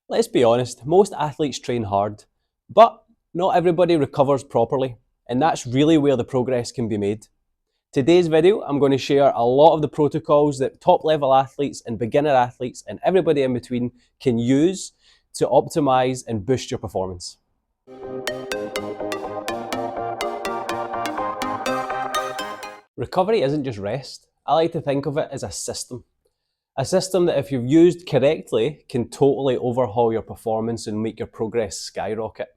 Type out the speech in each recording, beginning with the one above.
Let's be honest, most athletes train hard, but not everybody recovers properly, and that's really where the progress can be made. Today's video, I'm going to share a lot of the protocols that top level athletes and beginner athletes and everybody in between can use to optimize and boost your performance. Recovery isn't just rest. I like to think of it as a system. A system that, if you've used correctly, can totally overhaul your performance and make your progress skyrocket.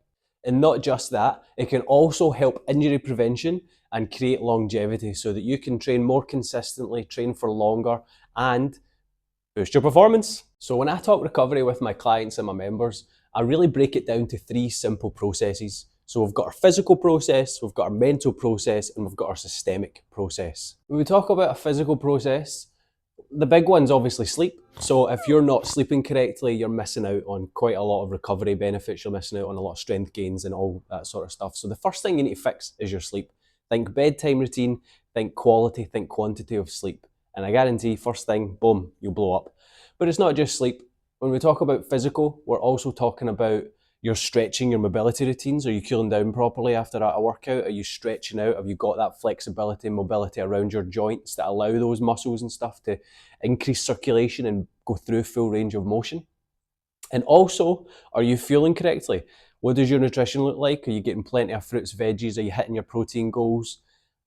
And not just that, it can also help injury prevention and create longevity so that you can train more consistently, train for longer, and boost your performance. So when I talk recovery with my clients and my members, I really break it down to three simple processes. So we've got our physical process, we've got our mental process, and we've got our systemic process. When we talk about a physical process, the big one's obviously sleep. So if you're not sleeping correctly, you're missing out on quite a lot of recovery benefits. You're missing out on a lot of strength gains and all that sort of stuff. So the first thing you need to fix is your sleep. Think bedtime routine, think quality, think quantity of sleep. And I guarantee, first thing, boom, you'll blow up. But it's not just sleep. When we talk about physical, we're also talking about your stretching, your mobility routines. Are you cooling down properly after a workout? Are you stretching out? Have you got that flexibility and mobility around your joints that allow those muscles and stuff to increase circulation and go through full range of motion? And also, are you fueling correctly? What does your nutrition look like? Are you getting plenty of fruits, veggies? Are you hitting your protein goals?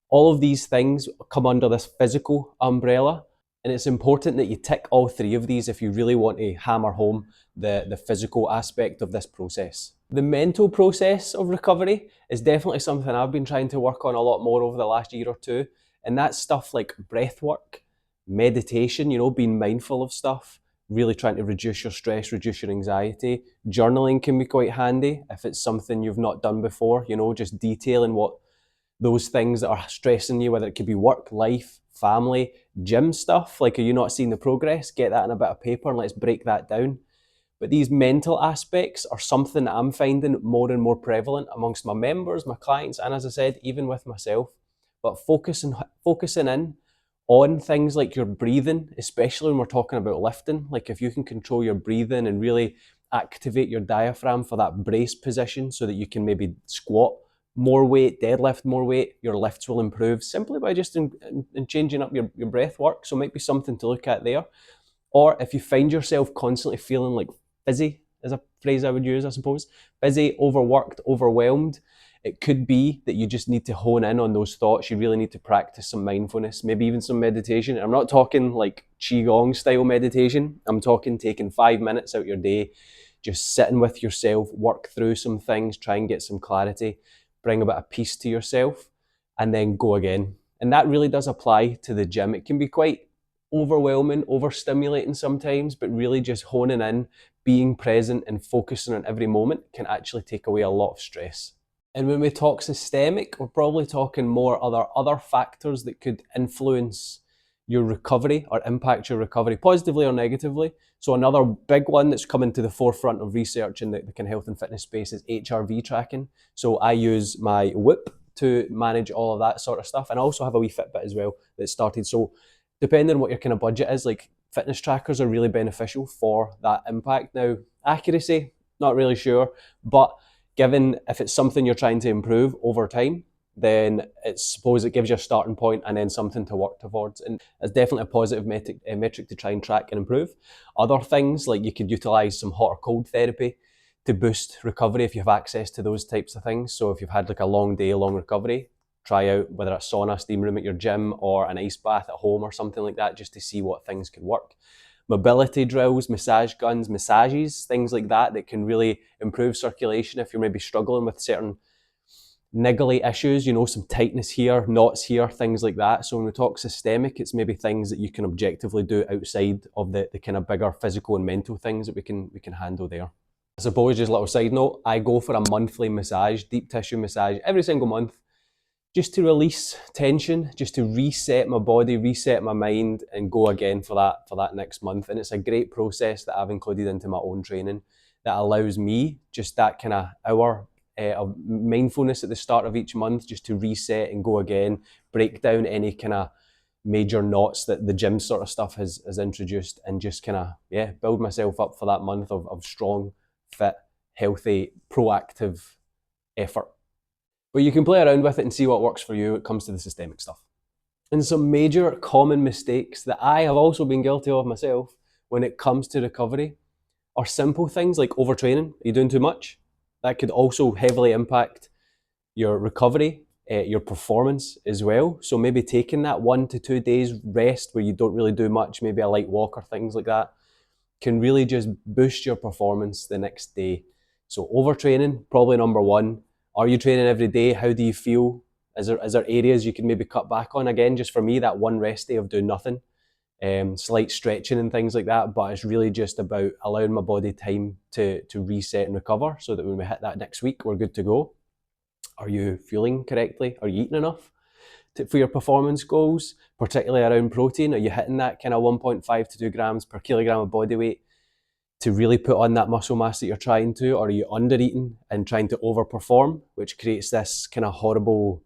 All of these things come under this physical umbrella, and it's important that you tick all three of these if you really want to hammer home the physical aspect of this process. The mental process of recovery is definitely something I've been trying to work on a lot more over the last year or two, and that's stuff like breath work, meditation, being mindful of stuff, really trying to reduce your stress, reduce your anxiety. Journaling can be quite handy if it's something you've not done before, just detailing what those things that are stressing you, whether it could be work, life, family, gym stuff. Like, are you not seeing the progress? Get that in a bit of paper and let's break that down. But these mental aspects are something that I'm finding more and more prevalent amongst my members, my clients, and as I said, even with myself. But focusing in on things like your breathing, especially when we're talking about lifting. Like, if you can control your breathing and really activate your diaphragm for that brace position so that you can maybe squat more weight, deadlift more weight, your lifts will improve simply by just in changing up your breath work. So it might be something to look at there. Or if you find yourself constantly feeling like busy, is a phrase I would use, I suppose, busy, overworked, overwhelmed, it could be that you just need to hone in on those thoughts. You really need to practice some mindfulness, maybe even some meditation. I'm not talking like Qigong style meditation. I'm talking taking 5 minutes out your day, just sitting with yourself, work through some things, try and get some clarity, bring a bit of peace to yourself, and then go again. And that really does apply to the gym. It can be quite overwhelming, overstimulating sometimes, but really just honing in, being present and focusing on every moment can actually take away a lot of stress. And when we talk systemic, we're probably talking more other factors that could influence your recovery or impact your recovery positively or negatively. So another big one that's coming to the forefront of research in the kind of health and fitness space is HRV tracking. So I use my Whoop to manage all of that sort of stuff, and I also have a wee Fitbit as well that started. So depending on what your kind of budget is, like, fitness trackers are really beneficial for that impact. Now, accuracy, not really sure, but given if it's something you're trying to improve over time, then it's suppose it gives you a starting point and then something to work towards. And it's definitely a positive metric to try and track and improve. Other things, like, you could utilize some hot or cold therapy to boost recovery if you have access to those types of things. So if you've had like a long day, long recovery, try out whether it's sauna, steam room at your gym or an ice bath at home or something like that, just to see what things could work. Mobility drills, massage guns, massages, things like that that can really improve circulation if you're maybe struggling with certain niggly issues, some tightness here, knots here, things like that. So when we talk systemic, it's maybe things that you can objectively do outside of the kind of bigger physical and mental things that we can handle there. I suppose, just a little side note, I go for a monthly massage, deep tissue massage, every single month, just to release tension, just to reset my body, reset my mind, and go again for that next month. And it's a great process that I've included into my own training that allows me just that kind of hour of mindfulness at the start of each month, just to reset and go again, break down any kind of major knots that the gym sort of stuff has introduced, and just kind of, yeah, build myself up for that month of strong, fit, healthy, proactive effort. But you can play around with it and see what works for you when it comes to the systemic stuff. And some major common mistakes that I have also been guilty of myself when it comes to recovery are simple things like overtraining. Are you doing too much? That could also heavily impact your recovery, your performance as well. So maybe taking that 1 to 2 days rest where you don't really do much, maybe a light walk or things like that, can really just boost your performance the next day. So overtraining, probably number one. Are you training every day? How do you feel? Is there areas you can maybe cut back on? Again, just for me, that one rest day of doing nothing, slight stretching and things like that, but it's really just about allowing my body time to reset and recover so that when we hit that next week, we're good to go. Are you fueling correctly? Are you eating enough for your performance goals, particularly around protein? Are you hitting that kind of 1.5 to 2 grams per kilogram of body weight to really put on that muscle mass that you're trying to? Or are you under eating and trying to overperform, which creates this kind of horrible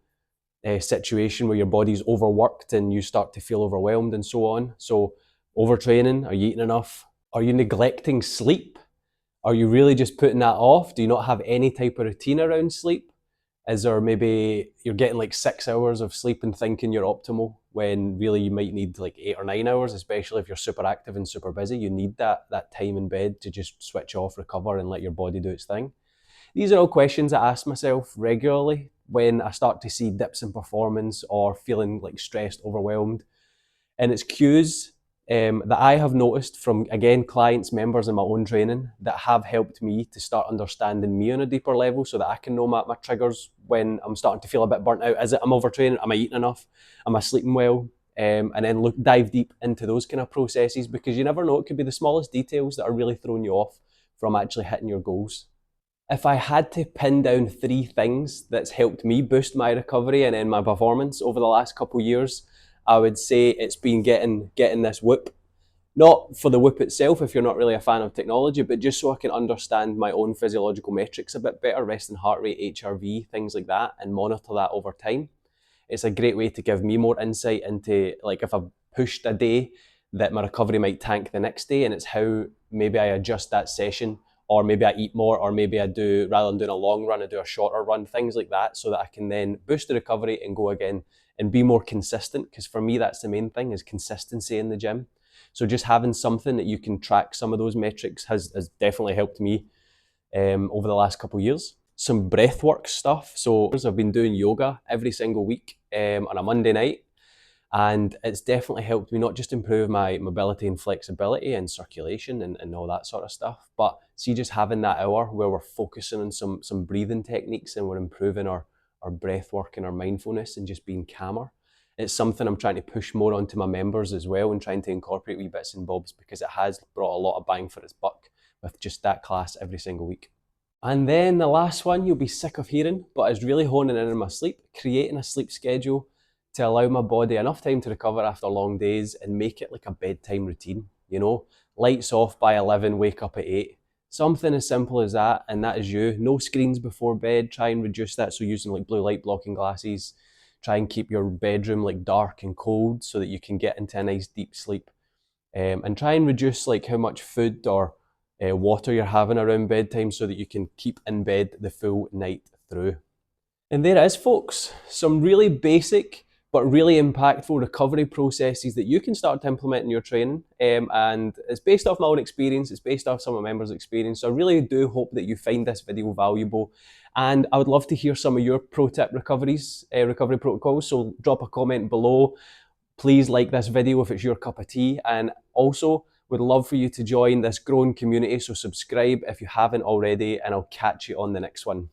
situation where your body's overworked and you start to feel overwhelmed and so on? So overtraining, are you eating enough? Are you neglecting sleep? Are you really just putting that off? Do you not have any type of routine around sleep? Is there maybe you're getting like 6 hours of sleep and thinking you're optimal when really you might need like 8 or 9 hours, especially if you're super active and super busy. You need that time in bed to just switch off, recover, and let your body do its thing. These are all questions I ask myself regularly when I start to see dips in performance or feeling like stressed, overwhelmed. And it's cues that I have noticed from, again, clients, members in my own training that have helped me to start understanding me on a deeper level so that I can know my triggers when I'm starting to feel a bit burnt out. Is it I'm overtraining? Am I eating enough? Am I sleeping well? And then dive deep into those kind of processes, because you never know, it could be the smallest details that are really throwing you off from actually hitting your goals. If I had to pin down 3 things that's helped me boost my recovery and then my performance over the last couple of years, I would say it's been getting this Whoop. Not for the Whoop itself, if you're not really a fan of technology, but just so I can understand my own physiological metrics a bit better, resting heart rate, HRV, things like that, and monitor that over time. It's a great way to give me more insight into, like, if I've pushed a day, that my recovery might tank the next day, and it's how maybe I adjust that session, or maybe I eat more, or maybe I do, rather than doing a long run, I do a shorter run, things like that, so that I can then boost the recovery and go again and be more consistent. Because for me, that's the main thing, is consistency in the gym. So just having something that you can track some of those metrics has definitely helped me over the last couple of years. Some breathwork stuff. So I've been doing yoga every single week on a Monday night, and it's definitely helped me not just improve my mobility and flexibility and circulation and all that sort of stuff, but see, just having that hour where we're focusing on some breathing techniques and we're improving our breath work and our mindfulness and just being calmer. It's something I'm trying to push more onto my members as well, and trying to incorporate wee bits and bobs, because it has brought a lot of bang for its buck with just that class every single week. And then the last one, you'll be sick of hearing, but is really honing in on my sleep, creating a sleep schedule to allow my body enough time to recover after long days and make it like a bedtime routine. You know, lights off by 11, wake up at 8. Something as simple as that, and that is you. No screens before bed. Try and reduce that, so using like blue light blocking glasses. Try and keep your bedroom like dark and cold so that you can get into a nice deep sleep. And try and reduce like how much food or water you're having around bedtime so that you can keep in bed the full night through. And there it is, folks. Some really basic but really impactful recovery processes that you can start to implement in your training. And it's based off my own experience. It's based off some of my members' experience. So I really do hope that you find this video valuable. And I would love to hear some of your pro tip recovery protocols. So drop a comment below. Please like this video if it's your cup of tea. And also would love for you to join this growing community. So subscribe if you haven't already, and I'll catch you on the next one.